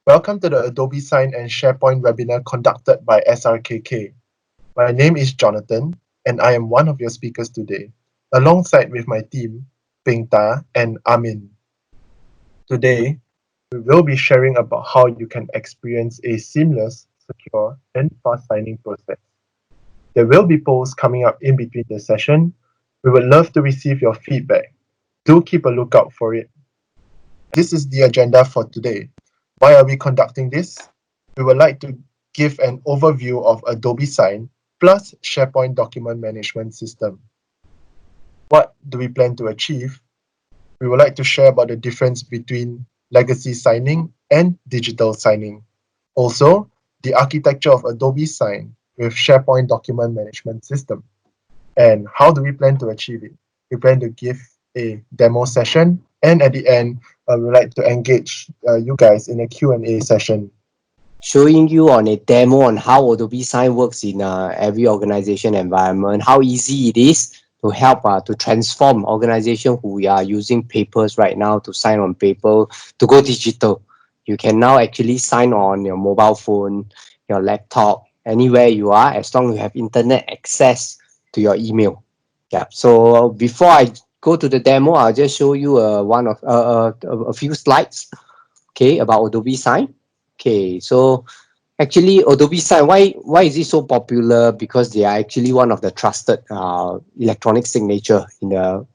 Welcome to the Adobe-sign and SharePoint webinar conducted by SRKK. My name is Jonathan, and I am one of your speakers today, alongside with my team, Pingta and Amin. Today, we will be sharing about how you can experience a seamless, secure, and fast signing process. There will be polls coming up in between the session. We would love to receive your feedback. Do keep a lookout for it. This is the agenda for today. Why are we conducting this? We would like to give an overview of Adobe-sign plus SharePoint document management system. What do we plan to achieve? We would like to share about the difference between legacy signing and digital signing. Also, the architecture of Adobe-sign with SharePoint document management system. And how do we plan to achieve it? We plan to give a demo session, and at the end, we would like to engage you guys in a Q&A session. Showing you on a demo on how Adobe-sign works in every organization environment, how easy it is to help to transform organization who are using papers right now to sign on paper to go digital. You can now actually sign on your mobile phone, your laptop, anywhere you are, as long as you have internet access to your email. Yeah. So before I go to the demo, I'll just show you a few slides, okay, about Adobe-sign. Okay, so actually Adobe-sign, why is it so popular? Because they are actually one of the trusted electronic signature in the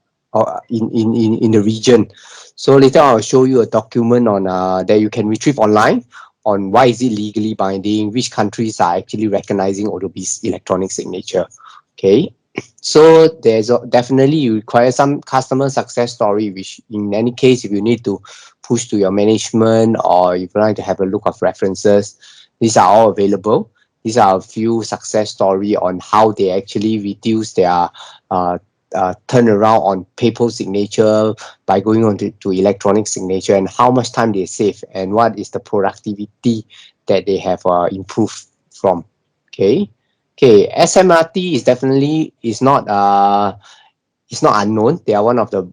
in the region. So later I'll show you a document on that you can retrieve online on why is it legally binding, which countries are actually recognizing Adobe's electronic signature. Okay, so there's definitely you require some customer success story, which in any case, if you need to push to your management or if you like to have a look of references, these are all available. These are a few success story on how they actually reduce their turnaround on paper signature by going on to electronic signature, and how much time they save and what is the productivity that they have improved from. Okay. Okay, SMRT is definitely it's not unknown. They are one of the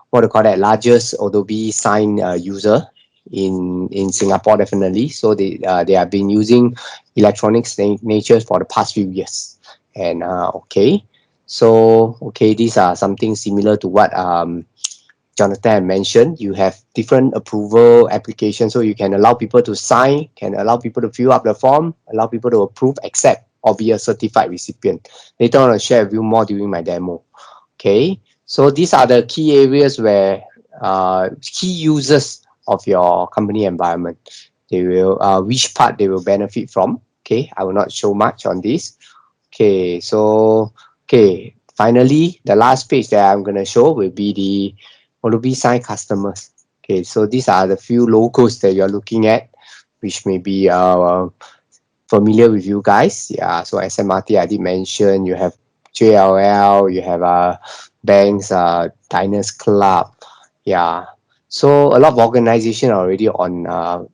what do you call that, largest Adobe-sign user in Singapore, definitely. So they have been using electronic signatures for the past few years. And okay, so okay, these are something similar to what Jonathan mentioned. You have different approval applications, so you can allow people to sign, can allow people to fill up the form, allow people to approve, accept, or be a certified recipient. Later on, I'll share with you more during my demo. Okay, so these are the key areas where key users of your company environment, they will which part they will benefit from. Okay, I will not show much on this. Okay, so okay, finally, the last page that I'm going to show will be the Adobe-sign customers. Okay, so these are the few logos that you're looking at, which may be familiar with you guys. Yeah, so SMRT, I did mention. You have JLL, you have banks, Diners Club. Yeah, so a lot of organizations are already on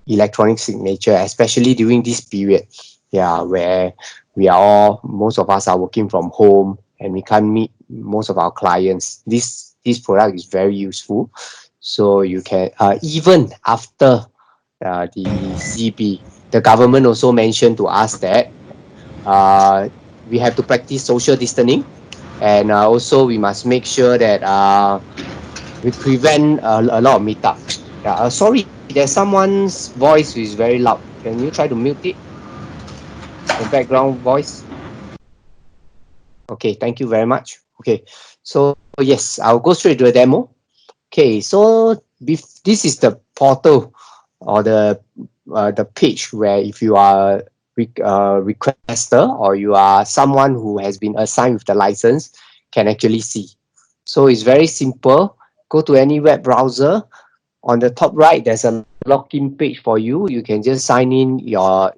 electronic signature, especially during this period. Yeah, where most of us are working from home and we can't meet most of our clients. This product is very useful. So you can even after the CB, the government also mentioned to us that we have to practice social distancing, and also we must make sure that we prevent a lot of meetup. Yeah, sorry, there's someone's voice is very loud. Can you try to mute it? The background voice. Okay, thank you very much. Okay, so yes, I'll go straight to the demo. Okay, so this is the portal or the page where if you are requester or you are someone who has been assigned with the license can actually see. So it's very simple. Go to any web browser. On the top right, there's a login page for you. You can just sign in your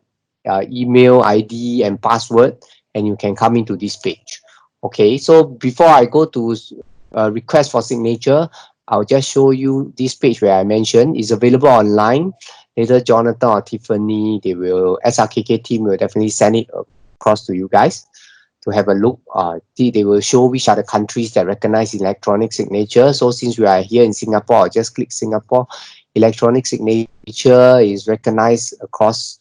email ID and password, and you can come into this page. Okay, so before I go to request for signature, I'll just show you this page where I mentioned is available online. Later, Jonathan or Tiffany, SRKK team will definitely send it across to you guys to have a look. They will show which are the countries that recognize electronic signature. So since we are here in Singapore, I'll just click Singapore. electronic signature is recognized across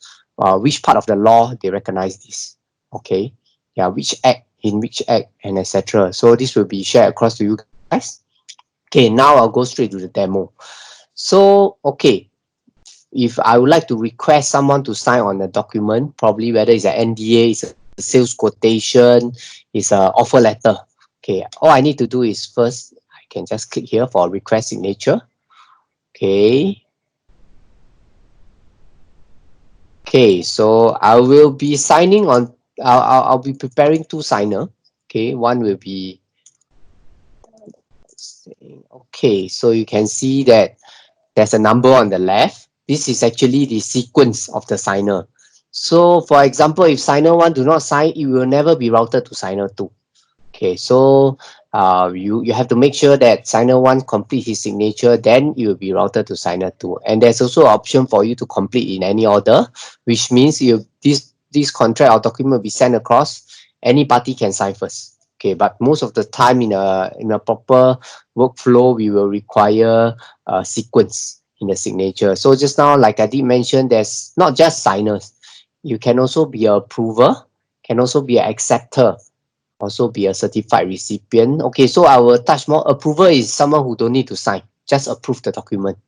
which part of the law they recognize this. Okay, yeah, which act, in which act, and etc. So this will be shared across to you guys. Okay, now I'll go straight to the demo. So, okay, if I would like to request someone to sign on a document, probably whether it's an NDA, it's a sales quotation, it's an offer letter. Okay, all I need to do is first, I can just click here for request signature. Okay. Okay, so I will be signing on, I'll be preparing two signer. Okay, one will be, okay, so you can see that there's a number on the left. This is actually the sequence of the signer. So for example, if signer 1 do not sign, it will never be routed to signer 2. Okay, so you have to make sure that signer 1 complete his signature, then it will be routed to signer 2. And there's also an option for you to complete in any order, which means this contract or document will be sent across, any party can sign first. Okay, but most of the time in a proper workflow, we will require a sequence in the signature. So just now, like I did mention, there's not just signers. You can also be an approver, can also be an acceptor, also be a certified recipient. Okay, so I will touch more. Approver is someone who don't need to sign, just approve the document.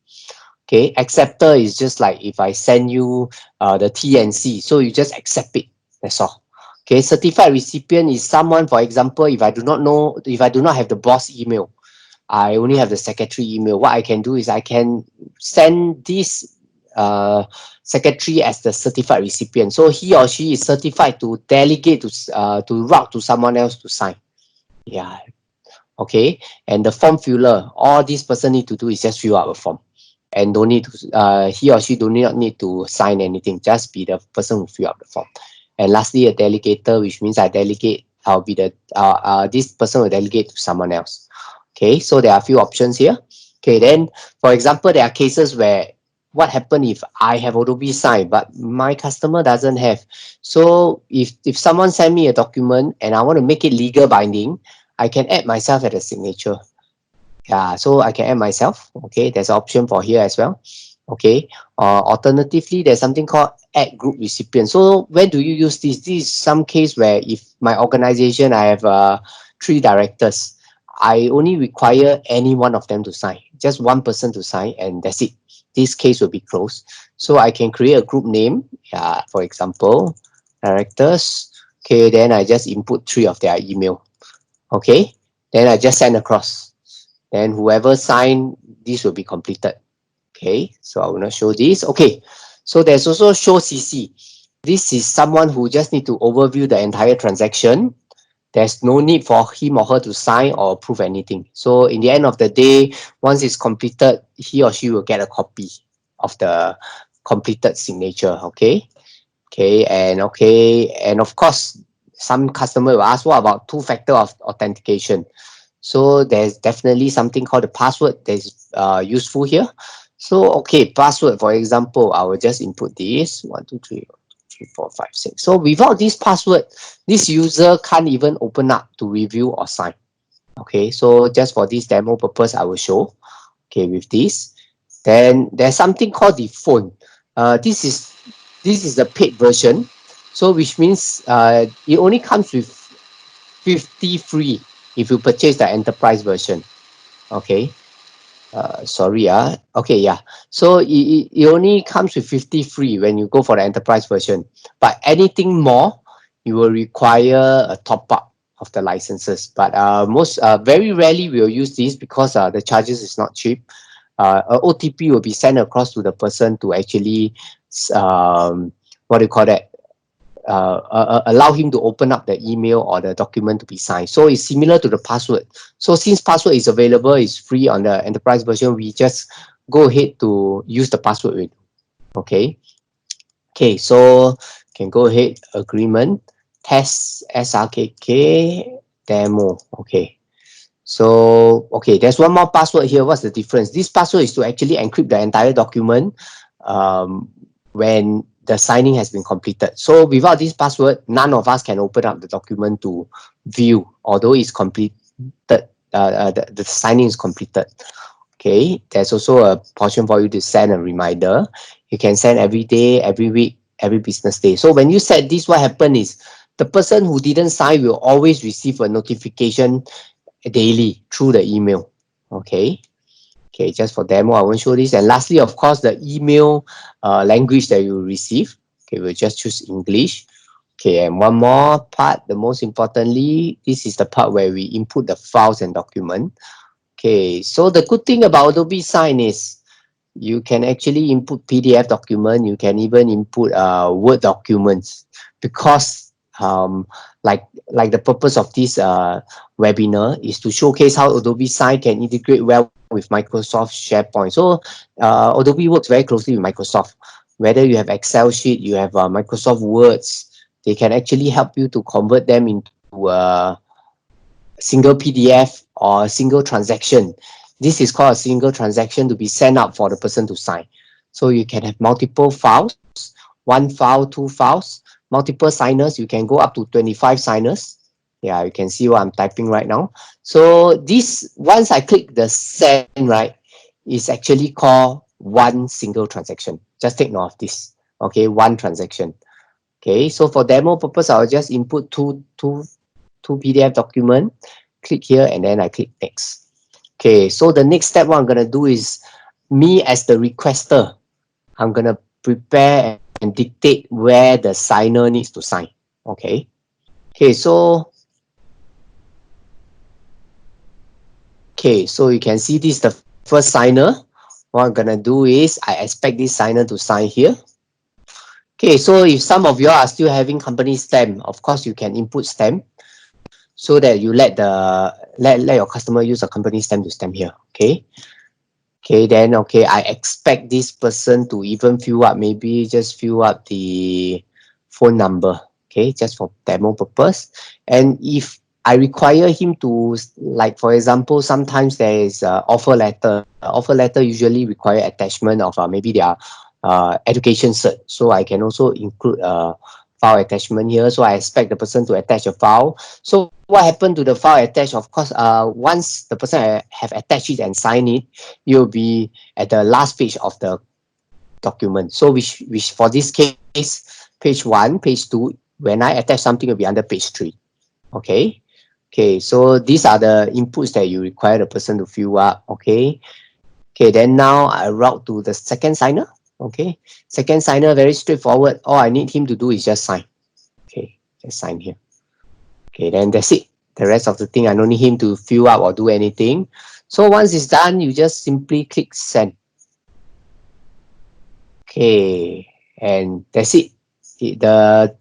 Okay, acceptor is just like if I send you the TNC, so you just accept it. That's all. Okay, certified recipient is someone, for example, if I do not have the boss email, I only have the secretary email. What I can do is I can send this secretary as the certified recipient. So he or she is certified to delegate to route to someone else to sign. Yeah. Okay. And the form filler, all this person need to do is just fill out a form, and don't need to he or she do not need to sign anything. Just be the person who fill out the form. And lastly, a delegator, which means I'll be the this person will delegate to someone else. Okay, so there are a few options here. Okay, then for example, there are cases where what happen if I have Adobe-sign but my customer doesn't have. So if someone send me a document and I want to make it legal binding, I can add myself as a signature. Yeah, so I can add myself. Okay, there's an option for here as well. Okay, alternatively, there's something called add group recipient. So where do you use this? This is some case where if my organization, I have 3 directors, I only require any one of them to sign, just one person to sign, and that's it. This case will be closed. So I can create a group name. Yeah, for example, directors. Okay, then I just input 3 of their email. Okay, then I just send across. Then whoever sign, this will be completed. Okay, so I will not show this. Okay, so there's also show CC. This is someone who just need to overview the entire transaction. There's no need for him or her to sign or approve anything. So in the end of the day, once it's completed, he or she will get a copy of the completed signature. Okay, and of course, some customer will ask, what about two-factor of authentication? So there's definitely something called the password that is useful here. So okay, password, for example, I will just input this 1 2 3 3 4 5 6. So without this password, this user can't even open up to review or sign. Okay, so just for this demo purpose, I will show. Okay, with this, then there's something called the phone. This is the paid version. So which means it only comes with 50 free if you purchase the enterprise version. Okay, sorry, okay, yeah, so it only comes with 50 free when you go for the enterprise version, but anything more you will require a top up of the licenses. But most very rarely we will use this because the charges is not cheap. A OTP will be sent across to the person to actually what do you call that, allow him to open up the email or the document to be signed. So it's similar to the password. So since password is available, it's free on the enterprise version, we just go ahead to use the password with. Okay. Okay, so can go ahead, agreement, test SRKK, demo. Okay. So, okay, there's one more password here. What's the difference? This password is to actually encrypt the entire document when the signing has been completed. So without this password, none of us can open up the document to view, although it's completed, the signing is completed. Okay, there's also a portion for you to send a reminder. You can send every day, every week, every business day. So when you set this, what happened is the person who didn't sign will always receive a notification daily through the email. Okay. Okay, just for demo, I won't show this. And lastly, of course, the email language that you receive. Okay, we'll just choose English. Okay, and one more part, the most importantly, this is the part where we input the files and document. Okay, so the good thing about Adobe-sign is you can actually input PDF document. You can even input Word documents because like the purpose of this webinar is to showcase how Adobe-sign can integrate well with Microsoft SharePoint. So Adobe works very closely with Microsoft. Whether you have Excel sheet, you have Microsoft Words, they can actually help you to convert them into single PDF or a single transaction. This is called a single transaction to be sent out for the person to sign. So you can have multiple files, one file, two files, multiple signers. You can go up to 25 signers. Yeah, you can see what I'm typing right now. So this, once I click the send, right, is actually called one single transaction. Just take note of this. Okay, one transaction. Okay, so for demo purpose, I'll just input two PDF document, click here, and then I click next. Okay, so the next step, what I'm gonna do is me as the requester, I'm gonna prepare and dictate where the signer needs to sign. Okay. Okay, so you can see this is the first signer. What I'm gonna do is I expect this signer to sign here. Okay, so if some of you are still having company stamp, of course you can input stamp so that you let your customer use a company stamp to stamp here. Okay. Okay, then okay, I expect this person to even fill up, maybe just fill up the phone number. Okay, just for demo purpose. And if I require him to, like for example, sometimes there is a offer letter. Offer letter usually require attachment of maybe their education cert. So I can also include a file attachment here. So I expect the person to attach a file. So what happened to the file attached? Of course, once the person have attached it and signed it, you'll be at the last page of the document. So which for this case, page 1, page 2, when I attach something, will be under page 3. Okay. Okay, so these are the inputs that you require the person to fill up. Okay. Okay, then now I route to the second signer. Okay. Second signer, very straightforward. All I need him to do is just sign. Okay, just sign here. Okay, then that's it. The rest of the thing, I don't need him to fill up or do anything. So once it's done, you just simply click send. Okay, and that's it. The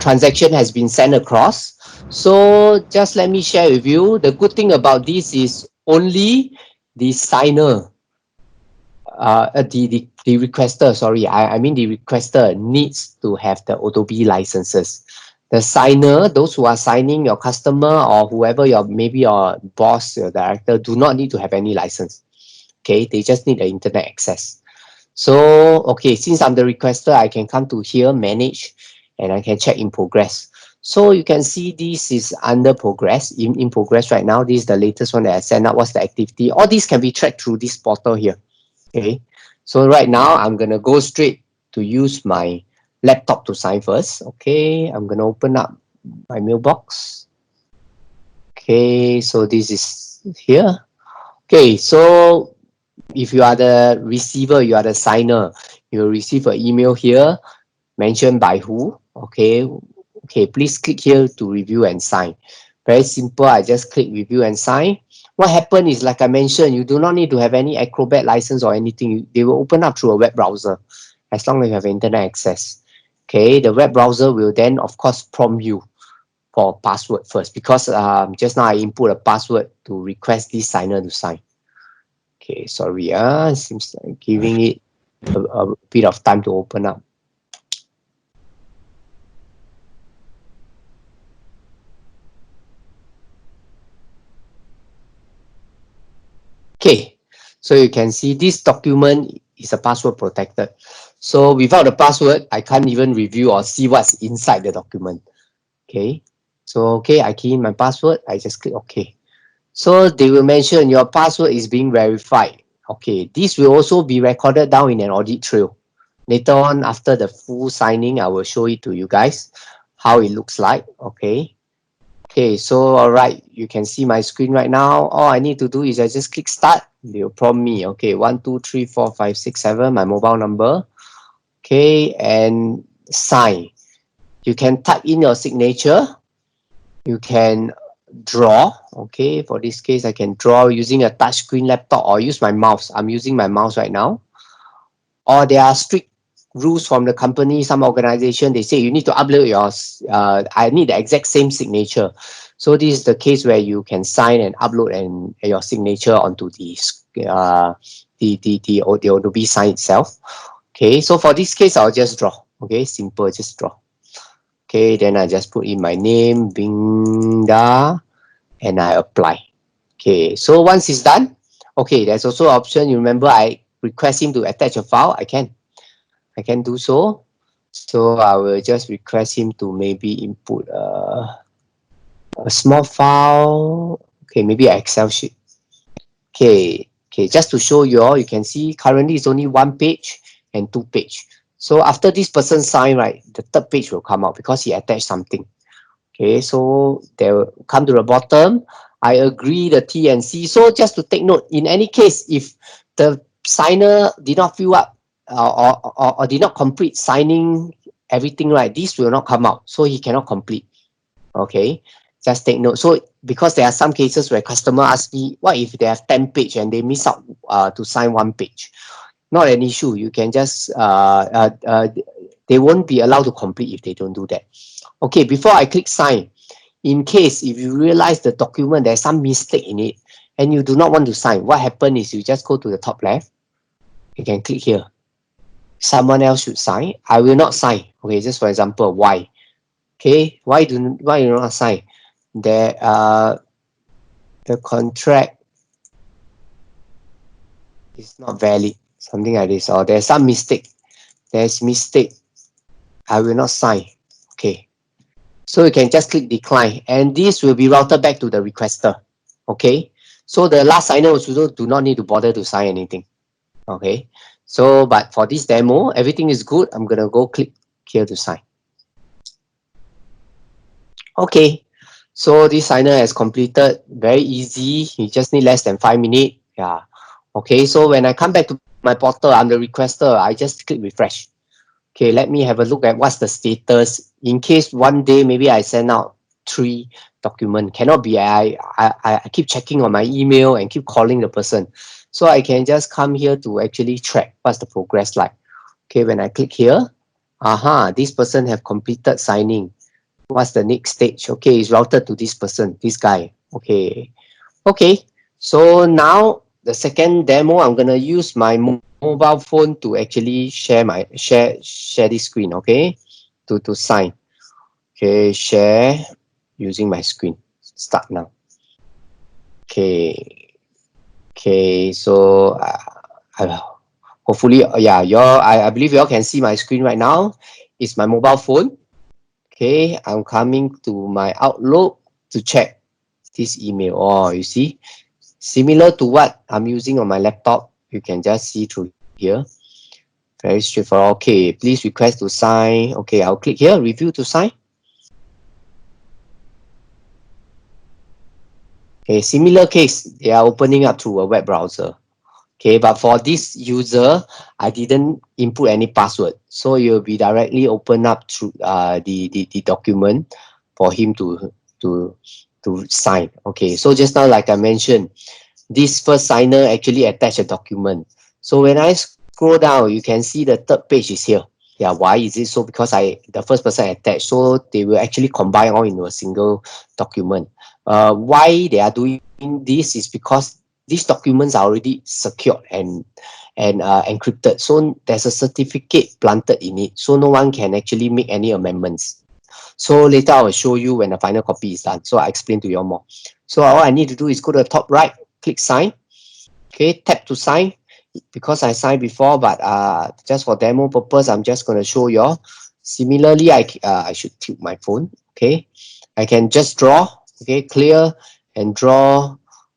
transaction has been sent across. So just let me share with you. The good thing about this is only the signer, the requester, sorry, I mean the requester needs to have the Adobe licenses. The signer, those who are signing, your customer or whoever, maybe your boss, your director, do not need to have any license. Okay, they just need the internet access. So, okay, since I'm the requester, I can come to here, manage, and I can check in progress. So you can see this is under progress, in progress right now. This is the latest one that I sent out. What's the activity? All these can be tracked through this portal here. Okay, so right now I'm gonna go straight to use my laptop to sign first. Okay, I'm gonna open up my mailbox. Okay, so this is here. Okay, so if you are the receiver, you are the signer, you will receive an email here mentioned by who. Okay, okay, please click here to review and sign. Very simple. I just click review and sign. What happened is, like I mentioned, you do not need to have any Acrobat license or anything. They will open up through a web browser as long as you have internet access. Okay, the web browser will then of course prompt you for password first, because just now I input a password to request this signer to sign. Okay, sorry, seems like giving it a bit of time to open up. Okay, so you can see this document is a password protected. So without the password, I can't even review or see what's inside the document. Okay, so okay, I key in my password, I just click OK. So they will mention your password is being verified. Okay, this will also be recorded down in an audit trail. Later on, after the full signing, I will show it to you guys how it looks like. Okay. Okay, so all right, you can see my screen right now. All I need to do is I just click start. They'll prompt me. Okay, 1, 2, 3, 4, 5, 6, 7, my mobile number. Okay, and sign. You can type in your signature. You can draw. Okay, for this case, I can draw using a touchscreen laptop or use my mouse. I'm using my mouse right now. Or there are strict rules from the company, some organization, they say you need to upload your, I need the exact same signature. So this is the case where you can sign and upload and your signature onto the Adobe-sign itself. Okay, so for this case, I'll just draw. Okay, simple, just draw. Okay, then I just put in my name, Binda, and I apply. Okay, so once it's done, okay, there's also an option. You remember I request him to attach a file. I can do so. So I will just request him to maybe input a small file. Okay, maybe an Excel sheet. Okay, just to show you all, you can see currently it's only 1 page and 2 page. So after this person sign, right, the third page will come out because he attached something. Okay, so they will come to the bottom. I agree the T and C. So just to take note, in any case, if the signer did not fill up or did not complete signing everything right, this will not come out. So he cannot complete. Okay, just take note. So because there are some cases where customer ask me, what if they have 10 page and they miss out to sign 1 page? Not an issue. You can just they won't be allowed to complete if they don't do that. Okay, before I click sign, in case if you realize the document there's some mistake in it and you do not want to sign, what happens is you just go to the top left. You can click here. Someone else should sign. I will not sign. Okay, just for example, why? Okay, why you not sign? There the contract is not valid, something like this, or there's some mistake. There's mistake. I will not sign. Okay. So you can just click decline and this will be routed back to the requester. Okay. So the last signer also do not need to bother to sign anything. Okay. So, but for this demo, everything is good. I'm going to go click here to sign. Okay. So this signer has completed very easy. You just need less than 5 minutes. Yeah. Okay. So when I come back to my portal, I'm the requester. I just click refresh. Okay, let me have a look at what's the status. In case one day maybe I send out 3 documents, cannot be I keep checking on my email and keep calling the person. So I can just come here to actually track what's the progress like. Okay, when I click here, this person have completed signing. What's the next stage? Okay, it's routed to this person, this guy. Okay, so now the second demo, I'm gonna use my mobile phone to actually share this screen. Okay, to sign. Okay, share using my screen. Start now. Okay, so hopefully, yeah, I believe you all can see my screen right now. It's my mobile phone. Okay, I'm coming to my Outlook to check this email. Oh, you see, similar to what I'm using on my laptop. You can just see through here. Very straightforward. Okay, please request to sign. Okay, I'll click here, review to sign. Okay, similar case, they are opening up through a web browser. Okay, but for this user, I didn't input any password. So you'll be directly open up through the document for him to sign. Okay, so just now, like I mentioned, this first signer actually attached a document. So when I scroll down, you can see the third page is here. Yeah, why is it so? Because the first person attached, so they will actually combine all into a single document. Why they are doing this is because these documents are already secured and encrypted. So there's a certificate planted in it, so no one can actually make any amendments. So later I will show you when the final copy is done. So I explain to you all more. So all I need to do is go to the top right, click sign. Okay, tap to sign. Because I signed before, but just for demo purpose, I'm just going to show you all. Similarly, I should tilt my phone. Okay, I can just draw. Okay, clear and draw,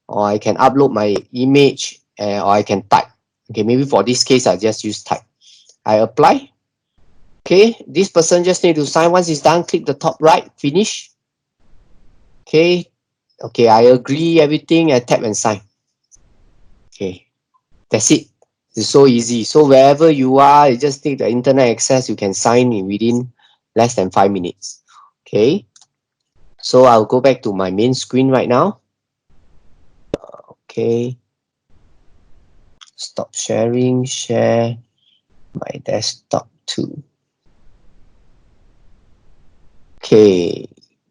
or I can upload my image or I can type. Okay, maybe for this case, I just use type. I apply. Okay, this person just need to sign. Once it's done, click the top right, finish. Okay, okay, I agree everything. I tap and sign. Okay, that's it. It's so easy. So wherever you are, you just need the internet access. You can sign in within less than 5 minutes. Okay, so I'll go back to my main screen right now. Okay, stop sharing, share my desktop too. Okay,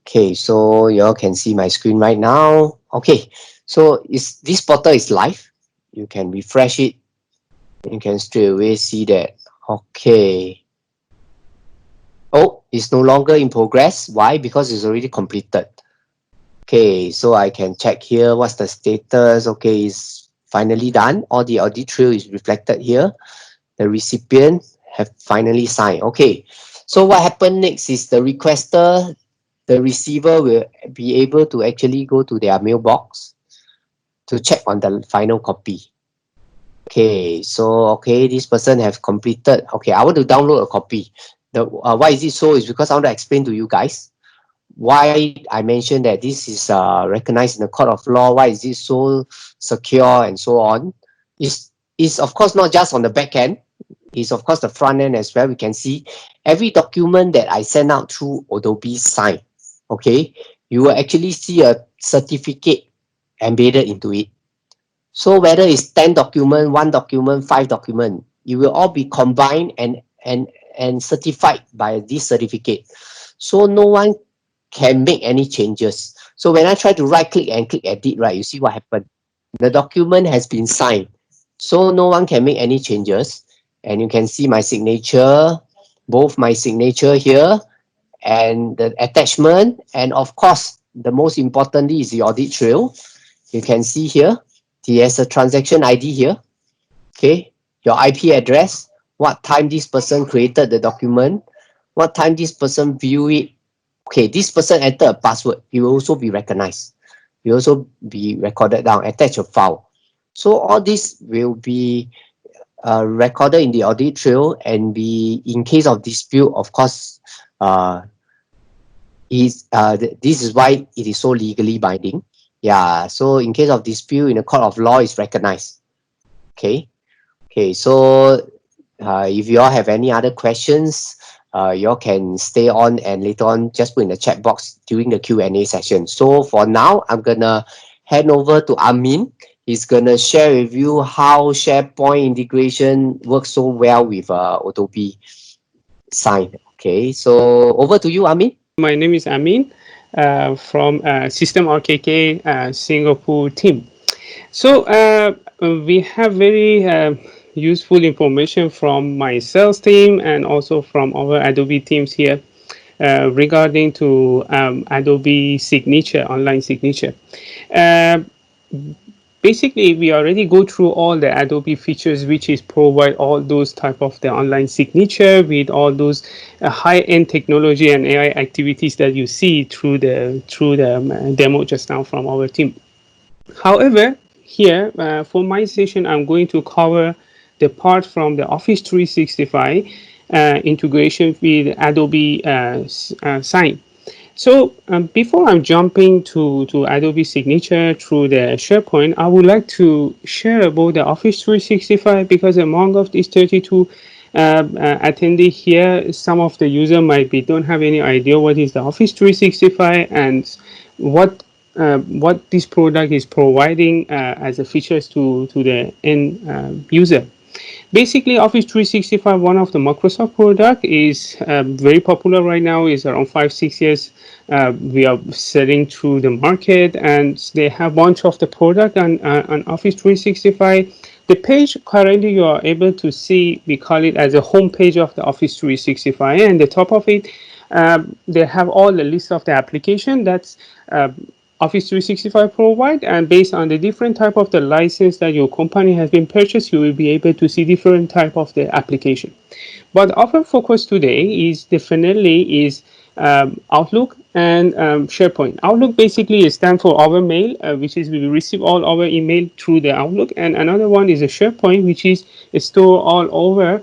okay, so you all can see my screen right now. Okay, so this portal is live. You can refresh it. You can straight away see that. Okay. Oh, it's no longer in progress. Why? Because it's already completed. Okay, so I can check here what's the status. Okay, it's finally done. All the audit trail is reflected here. The recipient have finally signed. Okay, so what happened next is the requester, the receiver will be able to actually go to their mailbox to check on the final copy. Okay, so okay, this person have completed. Okay, I want to download a copy. The why is it so? Is because I want to explain to you guys why I mentioned that this is recognized in the court of law. Why is it so secure and so on? Is of course not just on the back end. Is of course the front end as well. We can see every document that I send out through Adobe-sign. Okay, you will actually see a certificate embedded into it. So whether it's 10 document, 1 document, 5 document, it will all be combined and certified by this certificate. So no one can make any changes. So when I try to right click and click edit, right, you see what happened. The document has been signed. So no one can make any changes. And you can see my signature, both my signature here and the attachment. And of course, the most importantly is the audit trail. You can see here, there's a transaction ID here. Okay, your IP address, what time this person created the document, what time this person view it. Okay, this person enter a password, it will also be recognized. It will also be recorded down, attach a file. So all this will be recorded in the audit trail and be in case of dispute, of course, this is why it is so legally binding. Yeah, so in case of dispute in the court of law, it's recognized. Okay, okay, so if you all have any other questions, you all can stay on and later on just put in the chat box during the Q&A session. So for now, I'm gonna hand over to Amin. He's gonna share with you how SharePoint integration works so well with Adobe-sign. Okay, so over to you, Amin. My name is Amin from System RKK Singapore team. So we have very useful information from my sales team and also from our Adobe teams here regarding to Adobe signature, online signature. Basically, we already go through all the Adobe features, which is provide all those type of the online signature with all those high-end technology and AI activities that you see through the demo just now from our team. However, here for my session, I'm going to cover the part from the Office 365 integration with Adobe-sign. So before I'm jumping to Adobe Signature through the SharePoint, I would like to share about the Office 365 because among of these 32 attendee here, some of the user might be don't have any idea what is the Office 365 and what this product is providing as a features to the end user. Basically, Office 365, one of the Microsoft product, is very popular right now. Is around 5-6 years. We are selling through the market, and they have a bunch of the product on Office 365. The page currently you are able to see, we call it as a home page of the Office 365, and the top of it, they have all the list of the application that's Office 365 provide, and based on the different type of the license that your company has been purchased, you will be able to see different type of the application. But our focus today is definitely is Outlook and SharePoint. Outlook basically stands for our mail, which is we receive all our email through the Outlook, and another one is a SharePoint, which is store all over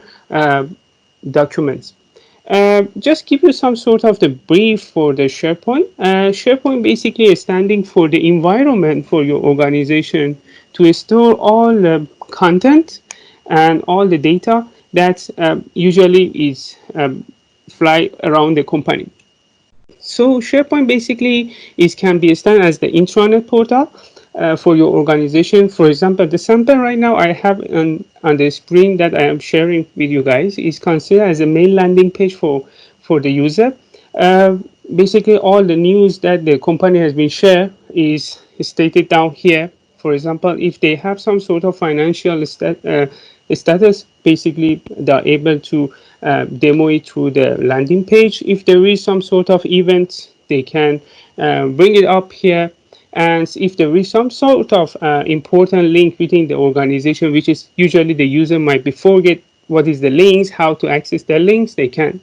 documents. Just give you some sort of the brief for the SharePoint. SharePoint basically is standing for the environment for your organization to store all the content and all the data that usually is fly around the company. So SharePoint basically is can be done as the intranet portal for your organization. For example, the sample right now I have on the screen that I am sharing with you guys is considered as a main landing page for the user. Uh, Basically, all the news that the company has been shared is stated down here. For example, if they have some sort of financial status, basically they're able to demo it through the landing page. If there is some sort of event, they can bring it up here. And if there is some sort of important link within the organization, which is usually the user might be forget what is the links, how to access the links, they can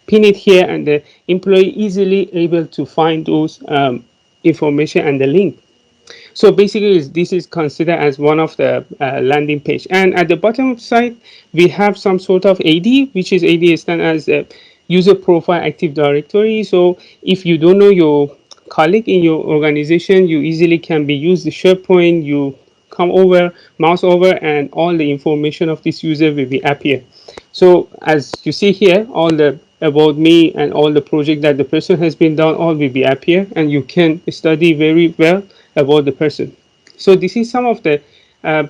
pin it here, and the employee easily able to find those information and the link. So basically, this is considered as one of the landing page. And at the bottom side, we have some sort of AD, which is AD stand as a user profile active directory. So if you don't know your colleague in your organization, you easily can be use the SharePoint. You come over, mouse over, and all the information of this user will be appear. So as you see here, all the about me and all the project that the person has been done, all will be appear, and you can study very well about the person. So this is some of the uh,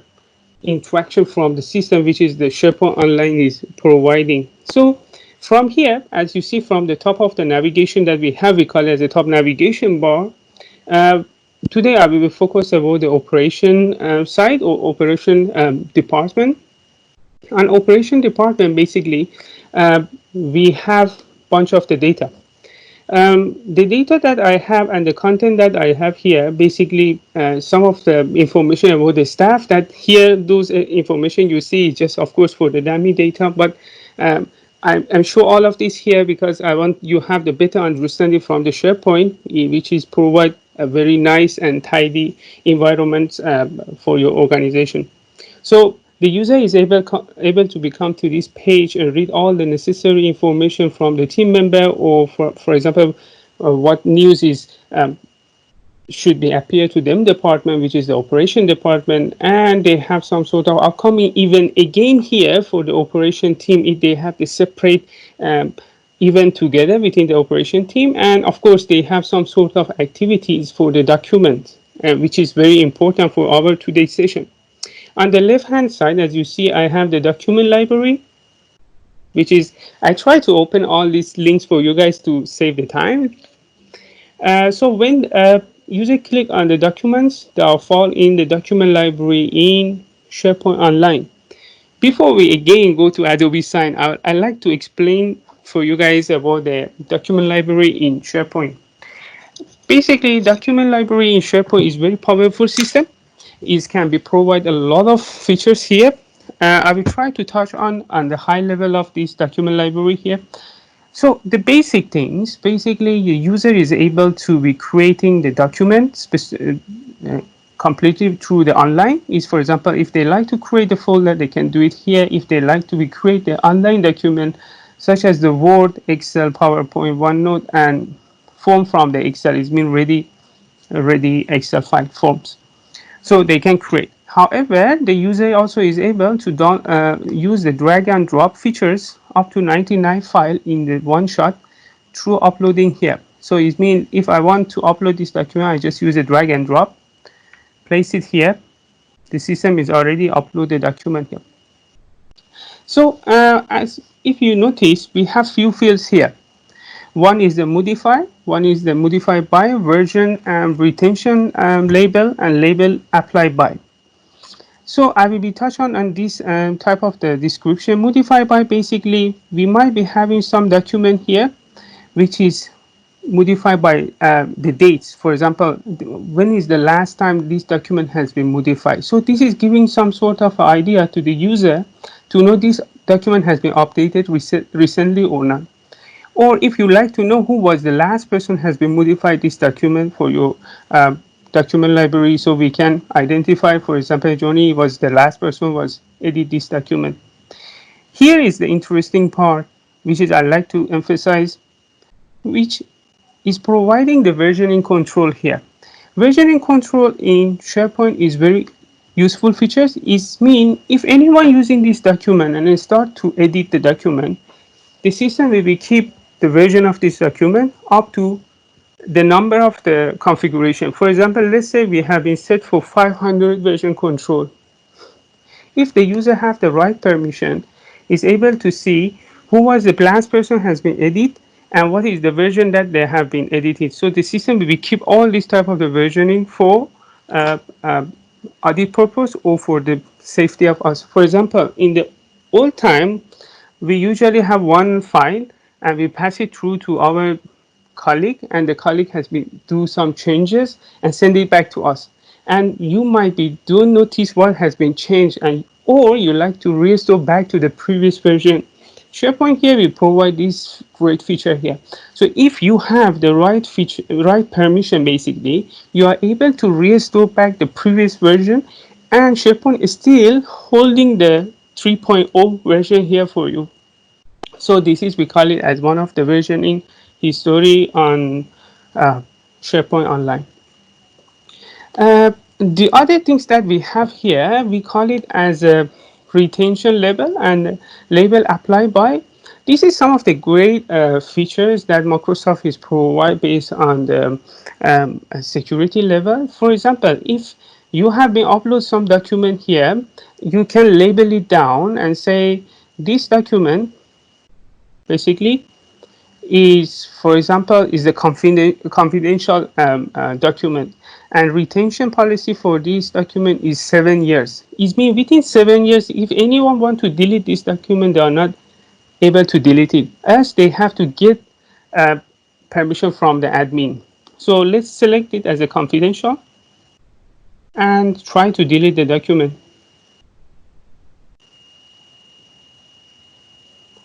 interaction from the system which is the SharePoint Online is providing. So from here, as you see from the top of the navigation that we have, we call it as the top navigation bar. Uh, Today I will focus about the operation side or operation department. On operation department, basically, we have bunch of the data. The data that I have and the content that I have here, basically some of the information about the staff that here, those information you see is just of course for the dummy data, but I'm sure all of this here because I want you have the better understanding from the SharePoint, which is provide a very nice and tidy environment for your organization. So the user is able to become to this page and read all the necessary information from the team member, or for example, what news is should be appear to them department, which is the operation department, and they have some sort of upcoming event again here for the operation team if they have the separate event together within the operation team, and of course they have some sort of activities for the document, which is very important for our today's session. On the left hand side, as you see, I have the document library, which is, I try to open all these links for you guys to save the time. So when user click on the documents, they'll fall in the document library in SharePoint Online. Before we again go to Adobe-sign, I'd like to explain for you guys about the document library in SharePoint. Basically, document library in SharePoint is very powerful system. It can be provide a lot of features here. I will try to touch on the high level of this document library here. So the basic things, basically your user is able to be creating the document completely through the online. Is for example, if they like to create a folder, they can do it here. If they like to be create the online document, such as the Word, Excel, PowerPoint, OneNote, and form from the Excel is being ready Excel file forms, so they can create. However, the user also is able to use the drag and drop features up to 99 file in the one shot through uploading here. So it means if I want to upload this document, I just use a drag and drop, place it here. The system is already uploaded document here. So as if you notice, we have few fields here. One is the modify, one is the modify by version and retention label and label apply by. So I will be touch on this type of the description. Modify by, basically we might be having some document here which is modified by the dates. For example, when is the last time this document has been modified. So this is giving some sort of idea to the user to know this document has been updated recently or not. Or if you like to know who was the last person has been modified this document for your document library, so we can identify, for example, Johnny was the last person was edit this document. Here is the interesting part, which is I like to emphasize, which is providing the versioning control here. Versioning control in SharePoint is very useful features. It means if anyone using this document and then start to edit the document, the system will be keep the version of this document up to the number of the configuration. For example, let's say we have been set for 500 version control. If the user have the right permission, is able to see who was the last person has been edited and what is the version that they have been edited. So the system will keep all this type of the versioning for uh, uh, audit purpose or for the safety of us. For example, in the old time, we usually have one file and we pass it through to our colleague, and the colleague has been do some changes and send it back to us, and you might be don't notice what has been changed, and or you like to restore back to the previous version. SharePoint here will provide this great feature here. So if you have the right feature, right permission, basically you are able to restore back the previous version, and SharePoint is still holding the 3.0 version here for you. So this is, we call it as one of the versioning history on uh, SharePoint Online. The other things that we have here, we call it as a retention label and label applied by. This is some of the great features that Microsoft is provide based on the security level. For example, if you have been upload some document here, you can label it down and say this document basically is, for example, is a confidential document, and retention policy for this document is 7 years. It means within 7 years, if anyone want to delete this document, they are not able to delete it, as they have to get uh, permission from the admin. So let's select it as a confidential and try to delete the document.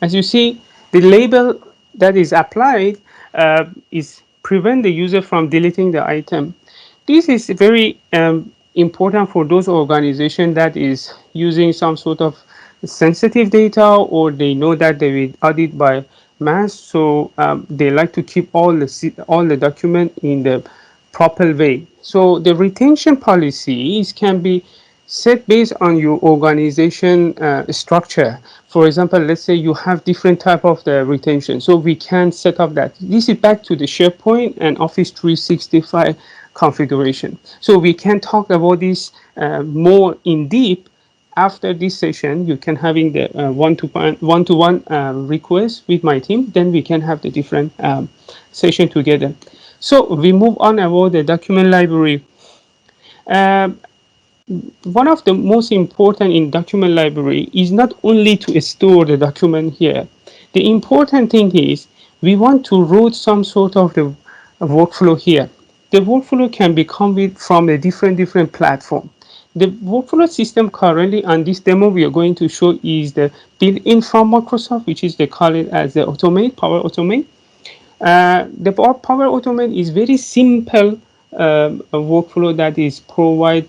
As you see, the label that is applied is prevent the user from deleting the item. This is very important for those organizations that is using some sort of sensitive data, or they know that they will audit by mass. So they like to keep all the document in the proper way. So the retention policies can be set based on your organization structure. For example, let's say you have different type of the retention, so we can set up that. This is back to the SharePoint and Office 365 configuration. So we can talk about this more in deep after this session. You can having the one-to-one request with my team, then we can have the different session together. So we move on about the document library. Um, One of the most important in document library is not only to store the document here. The important thing is we want to route some sort of the workflow here. The workflow can be come with from a different platform. The workflow system currently on this demo we are going to show is the built-in from Microsoft, which is they call it as the Automate, Power Automate. The Power Automate is very simple a workflow that is provide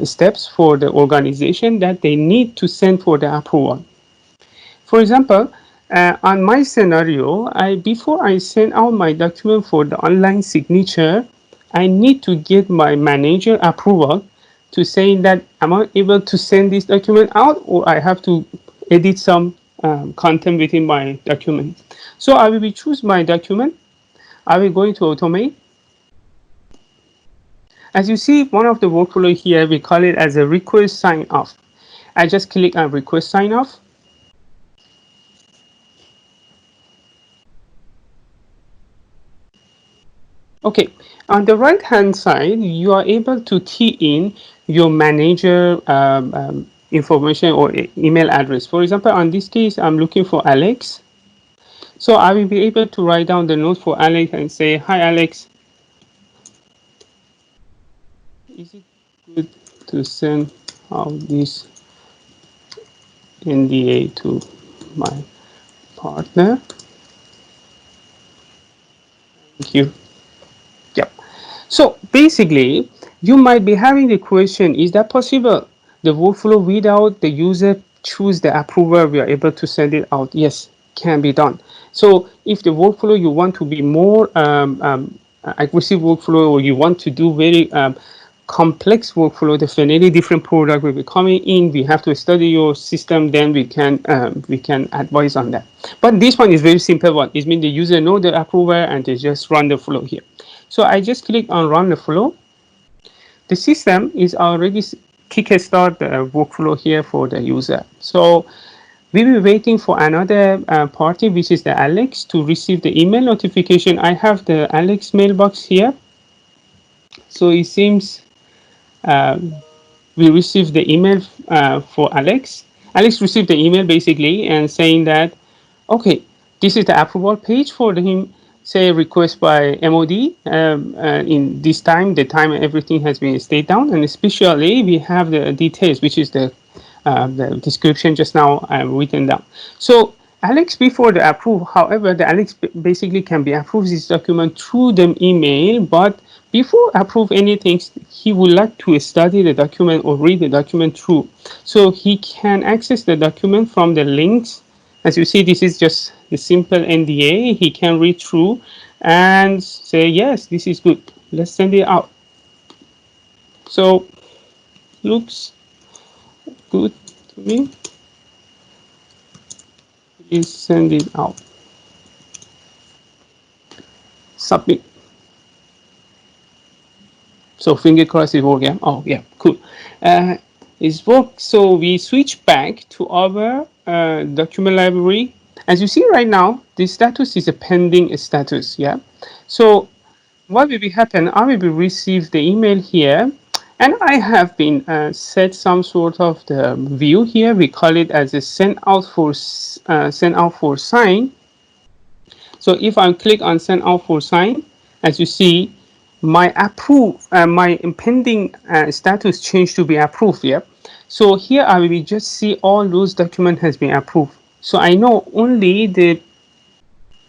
steps for the organization that they need to send for the approval. For example, on my scenario, before I send out my document for the online signature, I need to get my manager approval to say that am I able to send this document out, or I have to edit some content within my document. So I will choose my document. I will go into automate. As you see, one of the workflow here, we call it as a request sign off. I just click on request sign off. Okay, on the right hand side, you are able to key in your manager information or email address. For example, on this case, I'm looking for Alex. So I will be able to write down the note for Alex and say, hi Alex, is it good to send out this NDA to my partner? Thank you. Yep. So basically, you might be having the question, is that possible? The workflow without the user choose the approver, we are able to send it out. Yes, can be done. So if the workflow you want to be more aggressive workflow, or you want to do very complex workflow, definitely different product will be coming in. We have to study your system, then we can advise on that. But this one is very simple one. It means the user know the approver and they just run the flow here. So I just click on run the flow. The system is already kickstart the workflow here for the user. So we will be waiting for another party, which is the Alex, to receive the email notification. I have the Alex mailbox here. So it seems we received the email for Alex. Alex received the email basically and saying that, okay, this is the approval page for him. Say request by MOD. In this time, the time everything has been stayed down, and especially we have the details, which is the description just now written down. So Alex before the approve, however, the Alex basically can be approved this document through the email, but before approve anything, he would like to study the document or read the document through. So he can access the document from the links. As you see, this is just the simple NDA. He can read through and say, yes, this is good. Let's send it out. So looks good to me. Please send it out. Submit. So finger crossed it works. Yeah. Oh yeah, cool. It's worked. So we switch back to our document library. As you see right now, the status is a pending status. Yeah. So what will be happen? I will be receive the email here, and I have been set some sort of the view here. We call it as a send out for sign. So if I click on send out for sign, as you see, my approve, my pending status changed to be approved. Yeah. So here I will just see all those document has been approved. So I know only the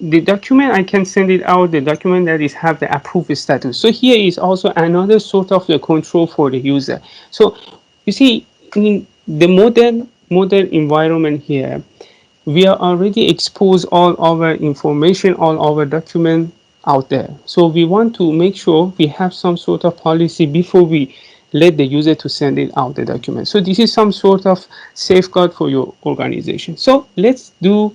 document I can send it out, the document that is have the approved status. So here is also another sort of the control for the user. So you see, in the modern environment here, we are already exposed all our information, all our document out there. So we want to make sure we have some sort of policy before we let the user to send it out the document. So this is some sort of safeguard for your organization. So let's do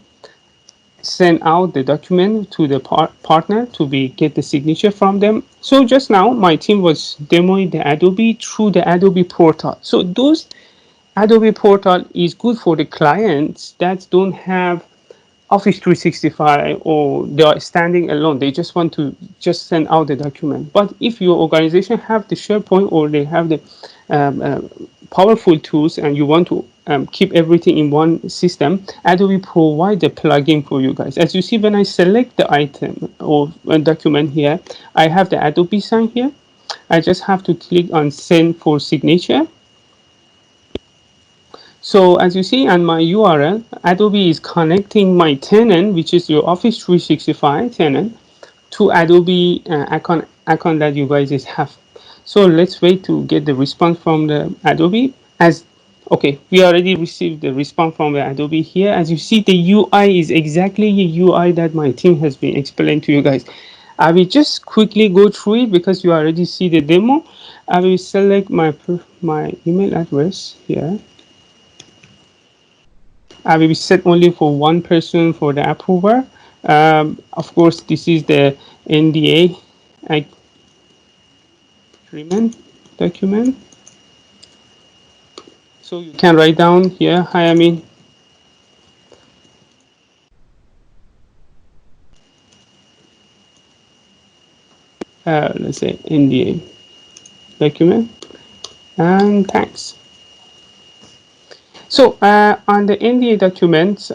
send out the document to the partner to be get the signature from them. So just now my team was demoing the Adobe through the Adobe portal. So those Adobe portal is good for the clients that don't have Office 365 or they are standing alone. They just want to just send out the document. But if your organization have the SharePoint or they have the powerful tools and you want to keep everything in one system, Adobe provide the plugin for you guys. As you see, when I select the item or document here, I have the Adobe-sign here. I just have to click on send for signature. So as you see on my URL, Adobe is connecting my tenant, which is your Office 365 tenant, to Adobe account that you guys have. So let's wait to get the response from the Adobe. As okay, we already received the response from the Adobe here. As you see, the UI is exactly the UI that my team has been explaining to you guys. I will just quickly go through it because you already see the demo. I will select my email address here. I will be set only for one person for the approver. Of course, this is the NDA agreement document. So you can write down here, hi, Amin. Let's say NDA document and thanks. So on the NDA documents,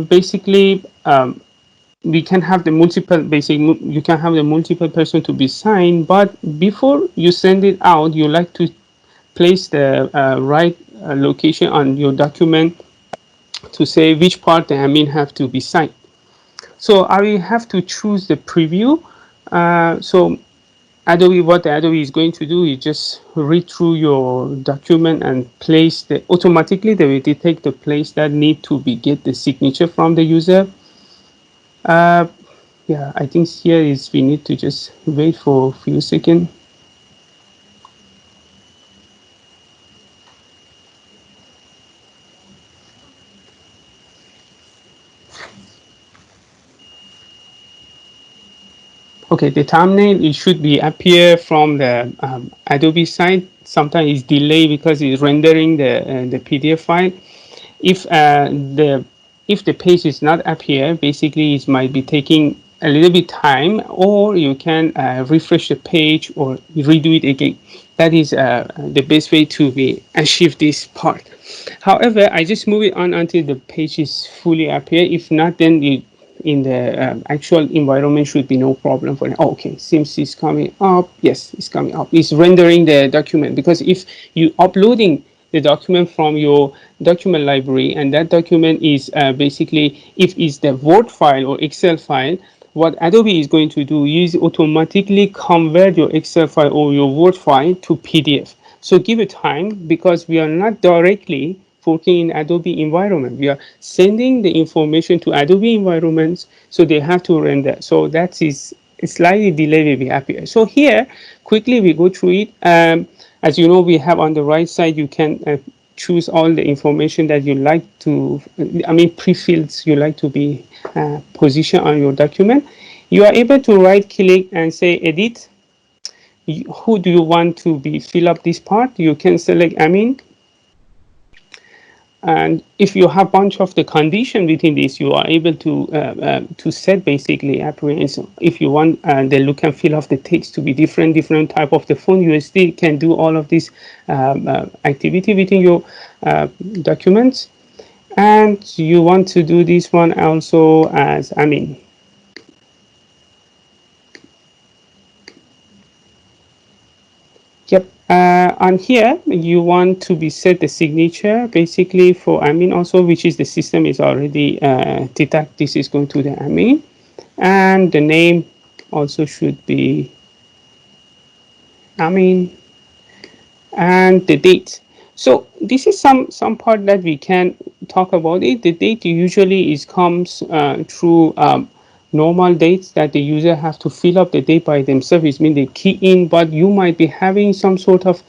basically we can have the multiple you can have the multiple person to be signed, but before you send it out, you like to place the right location on your document to say which part the admin have to be signed. So I will have to choose the preview So Adobe, what Adobe is going to do is just read through your document and place automatically they will detect the place that need to be get the signature from the user. Uh, yeah, I think here is we need to just wait for a few seconds. Okay, the thumbnail, it should be appear from the Adobe side. Sometimes it's delayed because it's rendering the PDF file. If the page is not appear, basically it might be taking a little bit time, or you can refresh the page or redo it again. That is the best way to be achieve this part. However, I just move it on until the page is fully appear. If not, then you in the actual environment should be no problem for it. Oh, okay, seems it's coming up. Yes, it's coming up. It's rendering the document, because if you uploading the document from your document library and that document is basically, if it's the Word file or Excel file, what Adobe is going to do is automatically convert your Excel file or your Word file to PDF. So give it time, because we are not directly working in Adobe environment. We are sending the information to Adobe environments, so they have to render. So that is a slightly delay will be appear. So here, quickly we go through it. As you know, we have on the right side, you can choose all the information that you like to, I mean, pre-fields you like to be positioned on your document. You are able to right click and say edit. Who do you want to be fill up this part? You can select admin. And if you have bunch of the condition within this, you are able to set basically appearance. If you want the look and feel of the text to be different type of the font, you still can do all of this activity within your documents. And you want to do this one also as admin. Yep. On here, you want to be set the signature basically for admin also, which is the system is already detect this is going to the admin, and the name also should be admin, and the date. So this is some part that we can talk about it. The date usually is comes through normal dates that the user have to fill up the date by themselves. It means they key in, but you might be having some sort of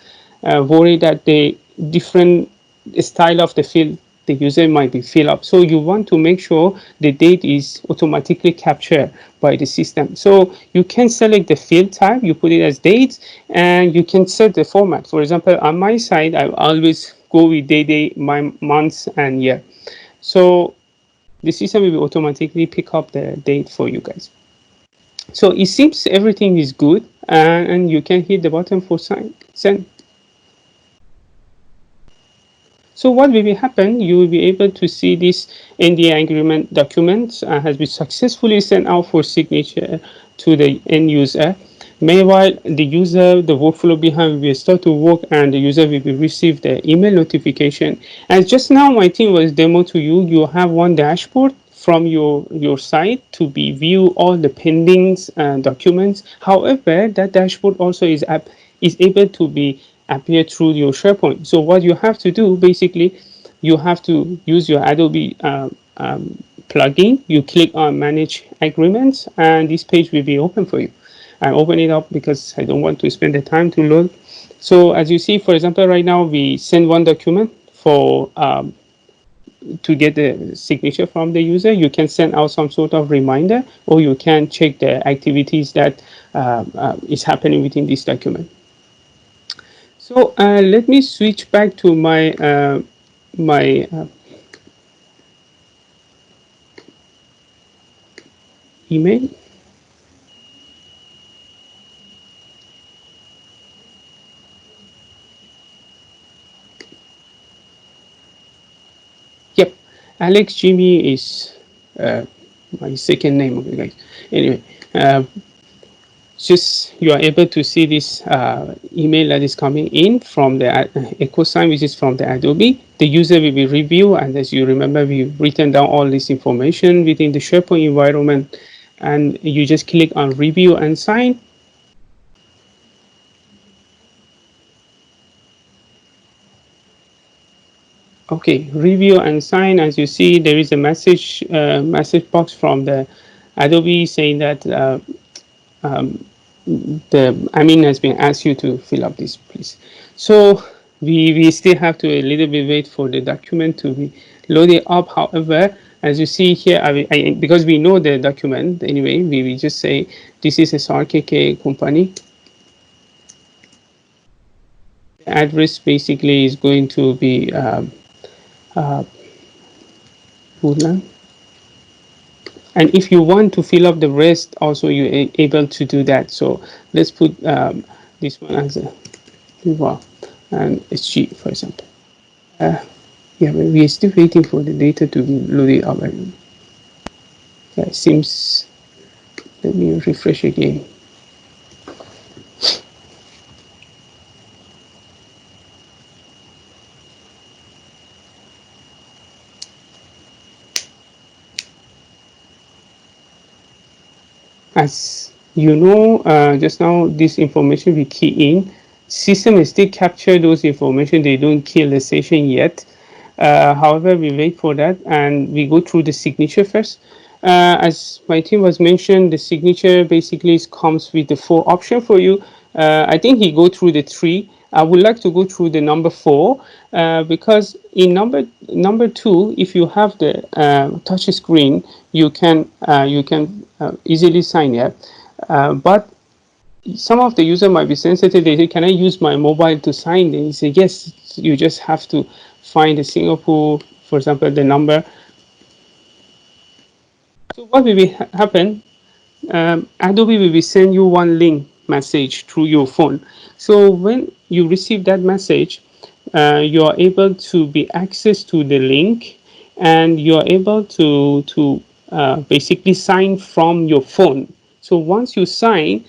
worry that the different style of the field the user might be fill up. So you want to make sure the date is automatically captured by the system. So you can select the field type, you put it as dates, and you can set the format. For example, on my side, I always go with day, my months and year. So the system will automatically pick up the date for you guys. So it seems everything is good, and you can hit the button for send. So what will happen? You will be able to see this NDA agreement document has been successfully sent out for signature to the end user. Meanwhile, the user, the workflow behind will start to work, and the user will be receive the email notification. And just now, my team was demo to you. You have one dashboard from your site to be view all the pendings and documents. However, that dashboard also is able to be appear through your SharePoint. So what you have to do basically, you have to use your Adobe plugin. You click on Manage Agreements, and this page will be open for you. I open it up because I don't want to spend the time to load. So as you see, for example, right now we send one document for to get the signature from the user. You can send out some sort of reminder, or you can check the activities that is happening within this document. So let me switch back to my email. Yep, Alex Jimmy is my second name. Okay, guys. Anyway, just you are able to see this email that is coming in from the Ecosign, which is from the Adobe. The user will be review, and as you remember, we've written down all this information within the SharePoint environment. and you just click on review and sign. Okay, review and sign. As you see, there is a message box from the Adobe saying that the admin has been asked you to fill up this, please. So we still have to a little bit wait for the document to be loaded up. However, as you see here, because we know the document anyway, we will just say this is a SRKK company. The address basically is going to be Woodland. And if you want to fill up the rest, also you're able to do that. So let's put this one as a well, and SG, for example. Yeah, but we are still waiting for the data to be loaded up. Yeah, it seems. Let me refresh again. As you know, just now this information we key in, system still capture those information. They don't kill the session yet. However, we wait for that and we go through the signature first. As my team was mentioned, the signature basically comes with the 4 option for you. I think he go through the 3. I would like to go through the number 4 because in number 2, if you have the touch screen, you can easily sign it. But some of the user might be sensitive. They say, "Can I use my mobile to sign?" They say, "Yes." You just have to find the Singapore, for example, the number. So what will be happen? Adobe will be send you one link message through your phone. So when you receive that message, you are able to be access to the link, and you are able to basically sign from your phone. So once you sign,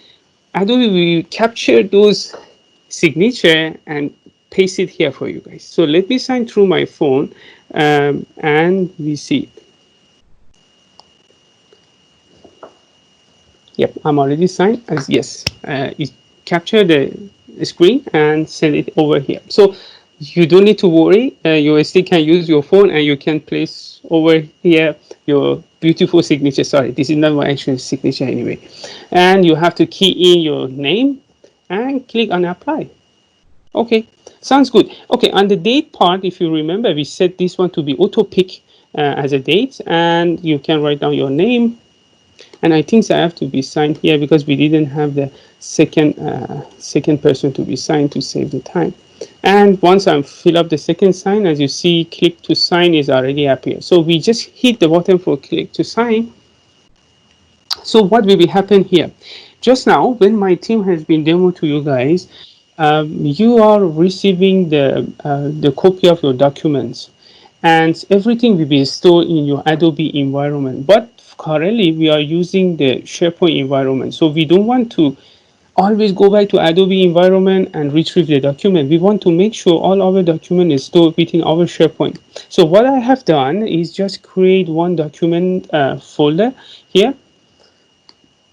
Adobe will capture those signature and paste it here for you guys. So let me sign through my phone, and we see it. Yep, I'm already signed as yes. It capture the screen and send it over here. So you don't need to worry. You still can use your phone and you can place over here your beautiful signature. Sorry, this is not my actual signature anyway. And you have to key in your name and click on apply. Okay, sounds good. Okay, on the date part, if you remember, we set this one to be auto pick as a date, and you can write down your name. And I think I have to be signed here because we didn't have the second person to be signed to save the time. And once I fill up the second sign, as you see, click to sign is already appear. So we just hit the button for click to sign. So what will be happen here? Just now, when my team has been demo to you guys, you are receiving the copy of your documents, and everything will be stored in your Adobe environment. But currently, we are using the SharePoint environment, so we don't want to always go back to Adobe environment and retrieve the document. We want to make sure all our document is stored within our SharePoint. So what I have done is just create one document folder here.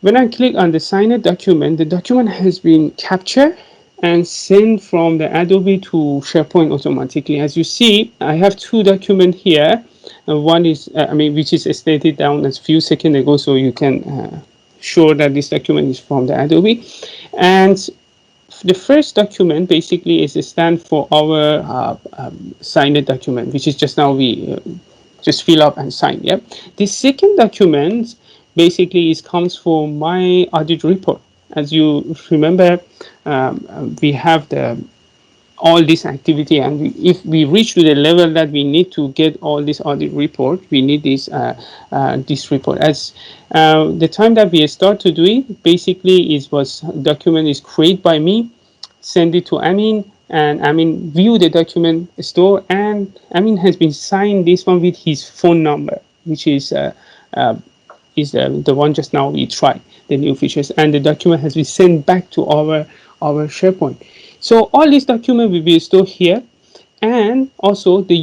When I click on the signed document, the document has been captured and sent from the Adobe to SharePoint automatically. As you see, I have 2 documents here. One is, which is stated down as few seconds ago, so you can sure that this document is from the Adobe. And the first document basically is a stand for our signed document, which is just now we just fill up and sign. Yep. The second document basically is comes from my audit report. As you remember, we have the all this activity, and if we reach to the level that we need to get all this audit report, we need this report. As the time that we start to do it, basically is was document is created by me, send it to Amin, and Amin view the document store, and Amin has been signed this one with his phone number, which is the one just now we tried the new features, and the document has been sent back to our SharePoint. So all these documents will be stored here, And also the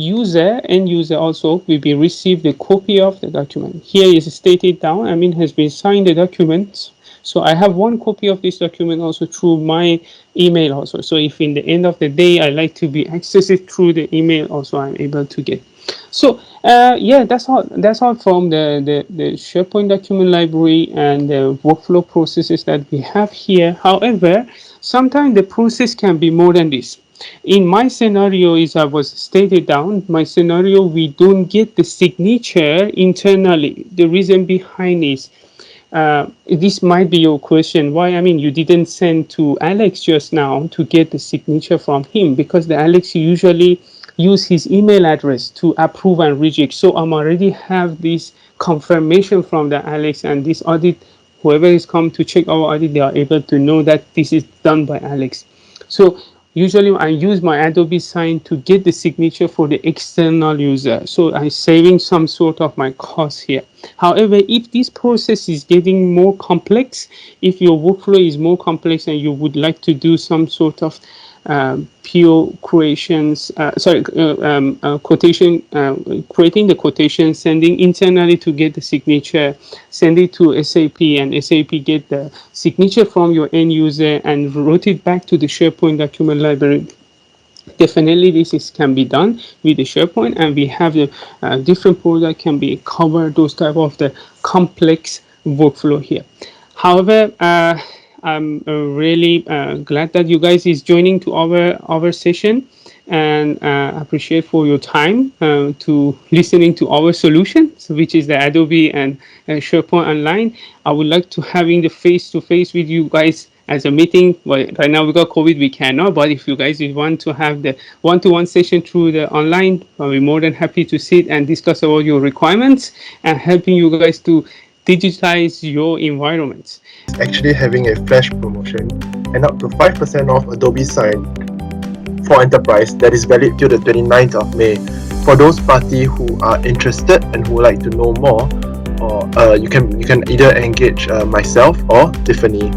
end user also will be received a copy of the document. Here is stated down, has been signed the document. So I have one copy of this document also through my email also. So if in the end of the day I like to be accessed through the email also, I'm able to get. So yeah, that's all. That's all from the SharePoint document library and the workflow processes that we have here. However, sometimes the process can be more than this. In my scenario, is I was stated down. My scenario, we don't get the signature internally. The reason behind is this might be your question. Why? You didn't send to Alex just now to get the signature from him, because the Alex usually use his email address to approve and reject. So I'm already have this confirmation from the Alex, and this audit, whoever is come to check our audit, they are able to know that this is done by Alex. So usually I use my Adobe-sign to get the signature for the external user. So I'm saving some sort of my cost here. However, if this process is getting more complex, if your workflow is more complex and you would like to do some sort of PO creations, quotation, creating the quotation, sending internally to get the signature, send it to SAP, and SAP get the signature from your end user and route it back to the SharePoint document library. Definitely this can be done with the SharePoint, and we have the different product can be covered those type of the complex workflow here. However, I'm really glad that you guys is joining to our session, and appreciate for your time to listening to our solution, which is the Adobe and SharePoint Online. I would like to having the face-to-face with you guys as a meeting. Well, right now we got COVID, we cannot. But if you guys want to have the one-to-one session through the online, I'll be more than happy to sit and discuss about your requirements and helping you guys to digitize your environments. Actually having a flash promotion and up to 5% off Adobe-sign for enterprise that is valid till the 29th of May. For those party who are interested and who would like to know more, or you can either engage myself or Tiffany